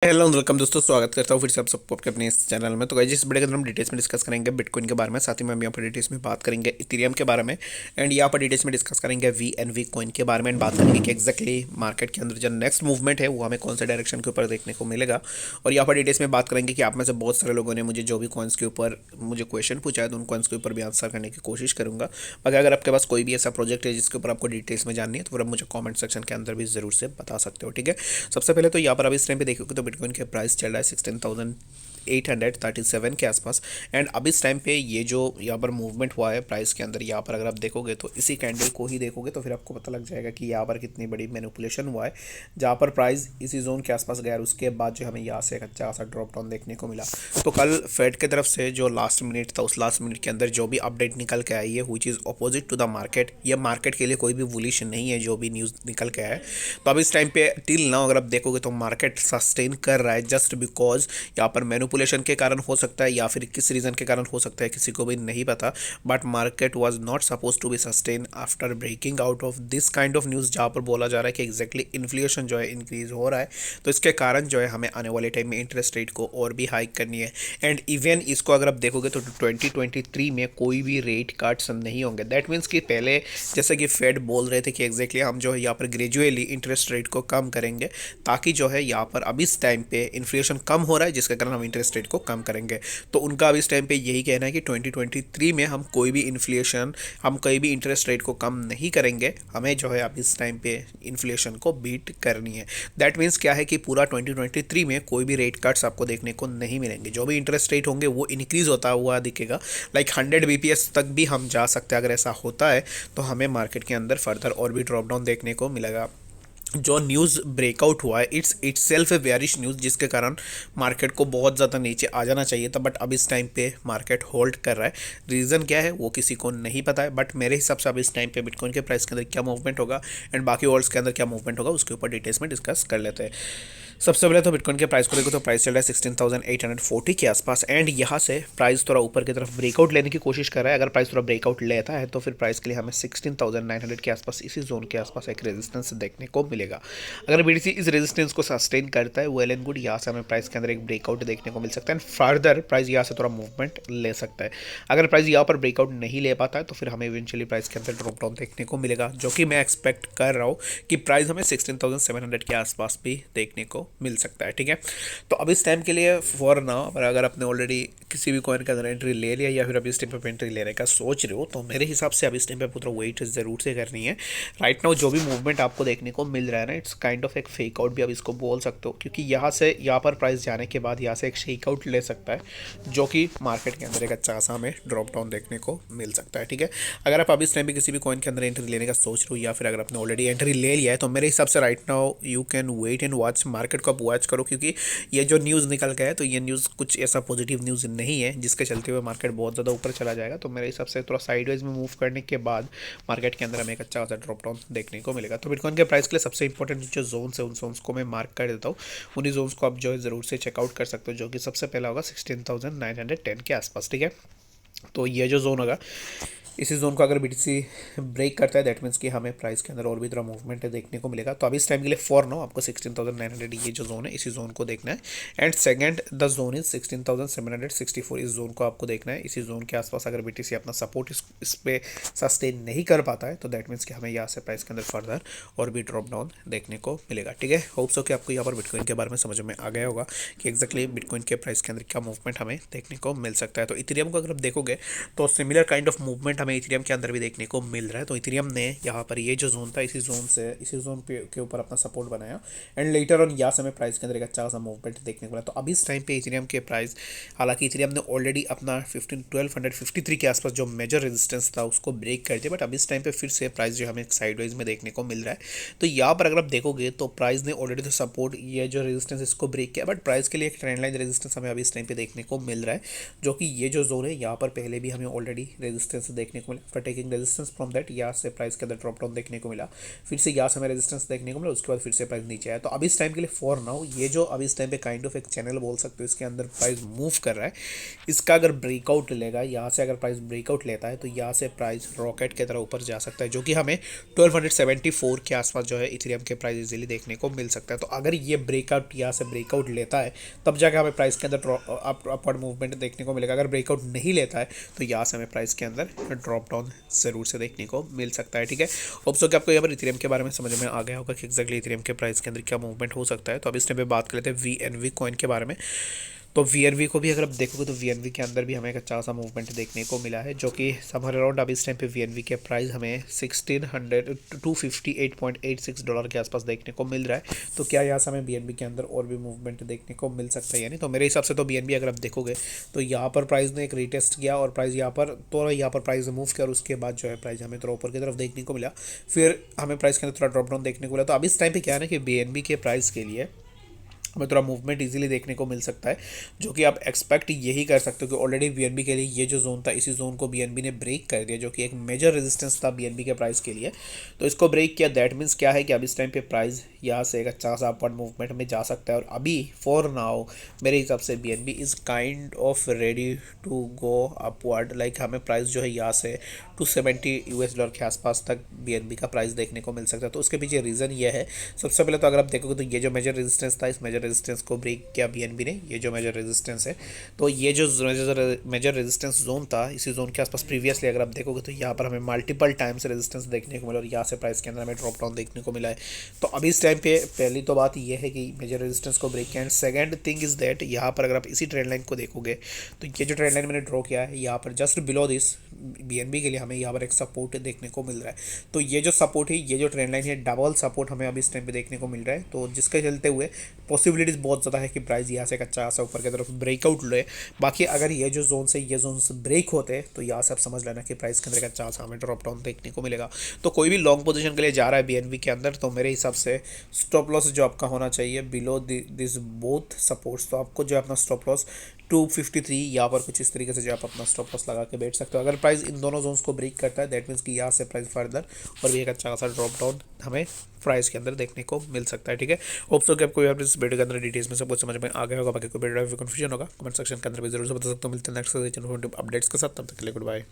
Hello welcome दोस्तों, स्वागत करता हूँ फिर से आप सबको आपके अपने इस चैनल में। तो गाइस इस वीडियो के अंदर हम डिटेल्स में डिस्कस करेंगे बिटकॉइन के बारे में, साथ ही में हम यहाँ पर डिटेल्स में बात करेंगे इथेरियम के बारे में। एंड यहाँ पर डिटेल्स में डिस्कस करेंगे वी कॉइन के बारे में एंड बात करेंगे कि एक्जैक्टली मार्केट के अंदर जो नेक्स्ट मूवमेंट है वो हमें कौन से डायरेक्शन के ऊपर देखने को मिलेगा। और यहाँ पर डिटेल्स में बात करेंगे कि आप में से बहुत सारे लोगों ने मुझे जो भी कॉइन्स के ऊपर मुझे क्वेश्चन पूछा है तो उन कॉइन्स के ऊपर भी आंसर करने की कोशिश करूँगा। बाकी अगर आपके पास कोई भी ऐसा प्रोजेक्ट है जिसके ऊपर आपको डिटेल्स में जाननी है तो फिर आप मुझे कॉमेंट सेक्शन के अंदर भी जरूर से बता सकते हो, ठीक है। सबसे पहले तो यहाँ पर अब इस टाइम पे देखोगे तो बिटकॉइन के प्राइस चल रहा है 16,837 के आसपास। एंड अब इस टाइम पे ये जो यहाँ पर मूवमेंट हुआ है प्राइस के अंदर, यहाँ पर अगर आप देखोगे तो इसी कैंडल को ही देखोगे तो फिर आपको पता लग जाएगा कि यहाँ पर कितनी बड़ी मैनिपुलेशन हुआ है, जहाँ पर प्राइस इसी जोन के आसपास गया और उसके बाद जो हमें यहाँ से एक अच्छा सा ड्रॉप डाउन देखने को मिला। तो कल फेड की तरफ से जो लास्ट मिनट था उस लास्ट मिनट के अंदर जो भी अपडेट निकल के आई है which is opposite to the market, ये मार्केट के लिए कोई भी बुलिश नहीं है जो भी न्यूज़ निकल के आया है। तो अब इस टाइम पे टिल नाउ अगर आप देखोगे तो मार्केट सस्टेन कर रहा है जस्ट बिकॉज यहाँ पर मैनिपुलेशन के कारण हो सकता है या फिर किस रीज़न के कारण हो सकता है किसी को भी नहीं पता, but market was not suppose to be sustain after breaking out of this kind of news, जहाँ पर बोला जा रहा है कि एग्जैक्टली इन्फ्लेशन जो है इंक्रीज हो रहा है। तो इसके कारण जो है हमें आने वाले टाइम में इंटरेस्ट रेट को और भी हाइक करनी है। एंड इवन इसको अगर आप देखोगे तो 2023 में कोई भी रेट कट्स नहीं होंगे। दैट मीन्स कि पहले जैसे कि फेड बोल रहे थे कि एग्जैक्टली हम जो है यहाँ पर ग्रेजुअली इंटरेस्ट रेट को कम करेंगे ताकि जो है यहाँ पर अब इस टाइम पे इन्फ्लेशन कम हो रहा है जिसके कारण हम इंटरेस्ट रेट को कम करेंगे। तो उनका अब इस टाइम पे यही कहना है कि 2023 में हम कोई भी इंटरेस्ट रेट को कम नहीं करेंगे, हमें जो है अब इस टाइम पे इन्फ्लेशन को बीट करनी है। दैट मीन्स क्या है कि पूरा 2023 में कोई भी रेट कट्स आपको देखने को नहीं मिलेंगे, जो भी इंटरेस्ट रेट होंगे वो इंक्रीज होता हुआ दिखेगा। लाइक 100 बीपीएस तक भी हम जा सकते हैं। अगर ऐसा होता है तो हमें मार्केट के अंदर फर्दर और भी ड्रॉप डाउन देखने को मिलेगा। जो न्यूज़ ब्रेकआउट हुआ है it's self A bearish news, जिसके कारण मार्केट को बहुत ज़्यादा नीचे आ जाना चाहिए था, बट अब इस टाइम पे मार्केट होल्ड कर रहा है। रीज़न क्या है वो किसी को नहीं पता है, बट मेरे हिसाब से अब इस टाइम पे बिटकॉइन के प्राइस के अंदर क्या मूवमेंट होगा एंड बाकी वर्ल्ड्स के अंदर क्या मूवमेंट होगा उसके ऊपर डिटेल्स में डिस्कस कर लेते हैं। सबसे पहले तो बिटकॉइन के प्राइस को देखो तो प्राइस चल रहा है 16,840 के आसपास एंड यहाँ से प्राइस थोड़ा ऊपर की तरफ ब्रेकआउट लेने की कोशिश कर रहा है। अगर प्राइस थोड़ा ब्रेकआउट लेता है तो फिर प्राइस के लिए हमें 16,900 के आसपास इसी जोन के आसपास एक रेजिस्टेंस देखने को मिलेगा। अगर बीटीसी इस रेजिस्टेंस को सस्टेन करता है वेल एंड गुड, यहाँ से हमें प्राइस के अंदर एक ब्रेकआउट देखने को मिल सकता है एंड फर्दर प्राइस यहाँ से थोड़ा मूवमेंट ले सकता है। अगर प्राइस यहाँ पर ब्रेकआउट नहीं ले पाता है तो फिर हमें इवेंचुअली प्राइस के अंदर ड्रॉप डाउन देखने को मिलेगा, जो कि मैं एक्सपेक्ट कर रहा हूँ कि प्राइस हमें 16,700 के आसपास भी देखने को मिल सकता है, ठीक है। तो अब इस टाइम के लिए फॉर नाउ अगर आपने ऑलरेडी किसी भी कॉइन के अंदर एंट्री ले लिया या फिर अभी इस टाइम पे एंट्री लेने का सोच रहे हो तो मेरे हिसाब से अब इस टाइम पे पूरा वेट ज़रूर से करनी है। राइट नाउ जो भी मूवमेंट आपको देखने को मिल रहा है ना, इट्स काइंड ऑफ एक फेक आउट भी आप इसको बोल सकते हो, क्योंकि यहाँ से यहाँ पर प्राइस जाने के बाद यहाँ से एक शेक आउट ले सकता है, जो कि मार्केट के अंदर एक अच्छा सा हमें ड्रॉप डाउन देखने को मिल सकता है, ठीक है। अगर आप अभी इस टाइम पे किसी भी कॉइन के अंदर एंट्री लेने का सोच रहे हो या फिर अगर आपने ऑलरेडी एंट्री ले लिया है तो मेरे हिसाब से right now you can wait and watch, market को आप वॉच करो, क्योंकि ये जो न्यूज़ निकल गया है तो ये न्यूज़ कुछ ऐसा पॉजिटिव न्यूज़ नहीं है जिसके चलते हुए मार्केट बहुत ज़्यादा ऊपर चला जाएगा। तो मेरे हिसाब से थोड़ा साइडवेज में मूव करने के बाद मार्केट के अंदर हमें एक अच्छा खासा ड्रॉप डाउन देखने को मिलेगा। तो बिटकॉइन के प्राइस के लिए सबसे इंपॉर्टेंट जो जोन्स है उन जोन्स को मैं मार्क कर देता हूँ। उन्हीं जोन्स को आप जो है ज़रूर से चेकआउट कर सकते हो, जो कि सबसे पहला होगा 16,910 के आसपास, ठीक है। तो ये जो जोन होगा इसी जोन को अगर बीटीसी ब्रेक करता है दैट मीन्स कि हमें प्राइस के अंदर और भी थोड़ा मूवमेंट देखने को मिलेगा। तो अभी इस टाइम के लिए फॉर नो आपको 16,900 ये जो जोन है इसी जोन को देखना है and second the zone is 16,764, इस जोन को आपको देखना है। इसी जोन के आसपास अगर बीटीसी अपना सपोर्ट इस पे सस्टेन नहीं कर पाता है तो दैट मीन्स कि हमें यहाँ से प्राइस के अंदर फर्दर और भी ड्रॉप डाउन देखने को मिलेगा, ठीक है। होप्स हो कि आपको यहाँ पर बिटकॉइन के बारे में समझ में आ गया होगा कि एक्जैक्टली बिटकॉइन के प्राइस के अंदर क्या मूवमेंट हमें देखने को मिल सकता है। तो इथेरियम को अगर आप देखोगे तो सिमिलर काइंड ऑफ मूवमेंट हमें इथेरियम के अंदर भी देखने को मिल रहा है। तो इथेरियम ने यहाँ पर ये जो जोन था इसी जोन पे के ऊपर अपना सपोर्ट बनाया एंड लेटर ऑन यहाँ से हमें प्राइस के अंदर एक अच्छा खासा मूवमेंट देखने को मिला। तो अभी इस टाइम पे इथेरियम के प्राइस, हालांकि इथेरियम ने ऑलरेडी अपना 1253 के आसपास जो मेजर रेजिस्टेंस था उसको ब्रेक कर दिया, बट अभी इस टाइम पे फिर से प्राइस जो हमें साइडवेज में देखने को मिल रहा है। तो यहाँ पर अगर आप देखोगे तो प्राइस ने ऑलरेडी तो सपोर्ट ये जो रेजिस्टेंस इसको ब्रेक किया, बट प्राइस के लिए एक ट्रेंड लाइन रेजिस्टेंस हमें अभी इस टाइम पे देखने को मिल रहा है, जो कि ये जो जोन है यहाँ पर पहले भी हमें ऑलरेडी रेजिस्टेंस देखने को मिला। After taking resistance from that यहाँ से प्राइस के अंदर ड्रॉप डाउन देखने को मिला, फिर से यहाँ से हमें रेजिस्टेंस देखने को मिला, उसके बाद फिर से प्राइस नीचे आया। तो अभी इस टाइम के लिए फॉर नाउ ये जो अभी इस टाइम पे काइंड ऑफ एक चैनल बोल सकते हो, इसके अंदर प्राइस मूव कर रहा है। इसका अगर ब्रेकआउट लेगा, यहाँ से अगर प्राइस ब्रेकआउट लेता है तो यहाँ से प्राइस रॉकेट की तरह ऊपर जा सकता है, जो कि हमें 1274 के आसपास जो है इथेरियम के प्राइस इजीली देखने को मिल सकता है। तो अगर ये ब्रेकआउट यहाँ से ब्रेकआउट लेता है तब जाकर हमें प्राइस के अंदर अपवर्ड मूवमेंट देखने को मिलेगा। अगर ब्रेकआउट नहीं लेता है तो यहाँ से हमें प्राइस के अंदर ड्रॉप डाउन जरूर से देखने को मिल सकता है। ठीक है, होप सो कि आपको यहाँ पर इथेरियम के बारे में समझ में आ गया होगा कि एक्जैक्टली इथेरियम के प्राइस के अंदर क्या मूवमेंट हो सकता है। तो अब इस टाइम पे बात कर लेते हैं VNV कॉइन के बारे में। तो VNV को भी अगर आप देखोगे तो VNV के अंदर भी हमें एक अच्छा सा मूवमेंट देखने को मिला है, जो कि समर अराउंड अभी इस टाइम पे VNV के प्राइस हमें 258.86 डॉलर के आसपास देखने को मिल रहा है। तो क्या यहाँ से हमें BNB के अंदर और भी मूवमेंट देखने को मिल सकता है? यानी तो मेरे हिसाब से तो BNB अगर आप देखोगे तो यहाँ पर प्राइस ने एक रीटेस्ट किया और प्राइस यहाँ पर प्राइस मूव किया और उसके बाद जो है प्राइस हमें थोड़ा ऊपर की तरफ देखने को मिला, फिर हमें प्राइस के अंदर थोड़ा ड्रॉप डाउन देखने को मिला। तो अभी इस टाइम पे क्या है ना कि BNB के प्राइस के लिए हमें थोड़ा मूवमेंट इजीली देखने को मिल सकता है, जो कि आप एक्सपेक्ट यही कर सकते हो कि ऑलरेडी BNB के लिए ये जो जोन था, इसी जोन को BNB ने ब्रेक कर दिया, जो कि एक मेजर रेजिस्टेंस था BNB के प्राइस के लिए। तो इसको ब्रेक किया, दैट मीन्स क्या है कि अब इस टाइम पे प्राइस यहाँ से एक अच्छा सा अपवर्ड मूवमेंट में जा सकता है। और अभी फॉर नाउ मेरे हिसाब से BNB is kind of ready to go upward. Like हमें प्राइस जो है यहाँ से $270 के आसपास तक BNB का प्राइस देखने को मिल सकता है। तो उसके पीछे रीज़न ये है, सबसे पहले तो अगर आप देखोगे तो ये जो मेजर रेजिस्टेंस था, इस मेजर रेजिस्टेंस को ब्रेक किया BNB ने, ये जो मेजर रेजिस्टेंस है। तो ये जो मेजर रेजिस्टेंस जोन था, इसी जोन के आसपास प्रीवियसली अगर आप देखोगे तो यहाँ पर हमें मल्टीपल टाइम्स रेजिस्टेंस देखने को मिला और यहाँ से प्राइस के अंदर हमें ड्रॉप डाउन देखने को मिला है। तो अभी इस टाइम पे पहली तो बात ये है कि मेजर रेजिस्टेंस को ब्रेक किया, and second thing is that यहाँ पर अगर आप इसी ट्रेंड लाइन को देखोगे तो ये जो ट्रेंड लाइन मैंने ड्रॉ किया है, यहाँ पर जस्ट बिलो दिस BNB के लिए हमें यहाँ पर एक सपोर्ट देखने को मिल रहा है। तो ये जो सपोर्ट है, ये जो ट्रेंड लाइन है, डबल सपोर्ट हमें अभी इस टाइम पे देखने को मिल रहा है। तो जिसके चलते हुए पॉसिबिलिटीज़ बहुत ज़्यादा है कि प्राइस यहाँ से एक अच्छा सा ऊपर की तरफ ब्रेकआउट ले। बाकी अगर ये जो जोन से ये जोन से ब्रेक होते हैं तो यहाँ से आप समझ लेना कि प्राइस के अंदर एक अच्छा सा हमें ड्रॉप डाउन देखने को मिलेगा। तो कोई भी लॉन्ग पोजीशन के लिए जा रहा है BNB के अंदर, तो मेरे हिसाब से स्टॉप लॉस जो आपका होना चाहिए बिलो दिस बोथ सपोर्ट्स। तो आपको जो अपना स्टॉप लॉस 253 यहाँ पर कुछ इस तरीके से जो आप अपना स्टॉप लॉस लगा के बैठ सकते हो। अगर प्राइस इन दोनों जोन्स को ब्रेक करता है, दैट मीन्स कि यहाँ से प्राइस फर्दर और भी एक अच्छा खासा ड्रॉप डाउन हमें प्राइस के अंदर देखने को मिल सकता है। ठीक है, होप सो कि आपको यहाँ पर इस वीडियो के अंदर डिटेल्स में सब कुछ समझ में आ गया होगा। बाकी कोई वीडियो कन्फ्यूजन होगा कमेंट सेक्शन के अंदर भी जरूर से बता सकते हो। मिलते हैं नेक्स्ट अपडेट्स के साथ, तब तक के लिए गुड बाय।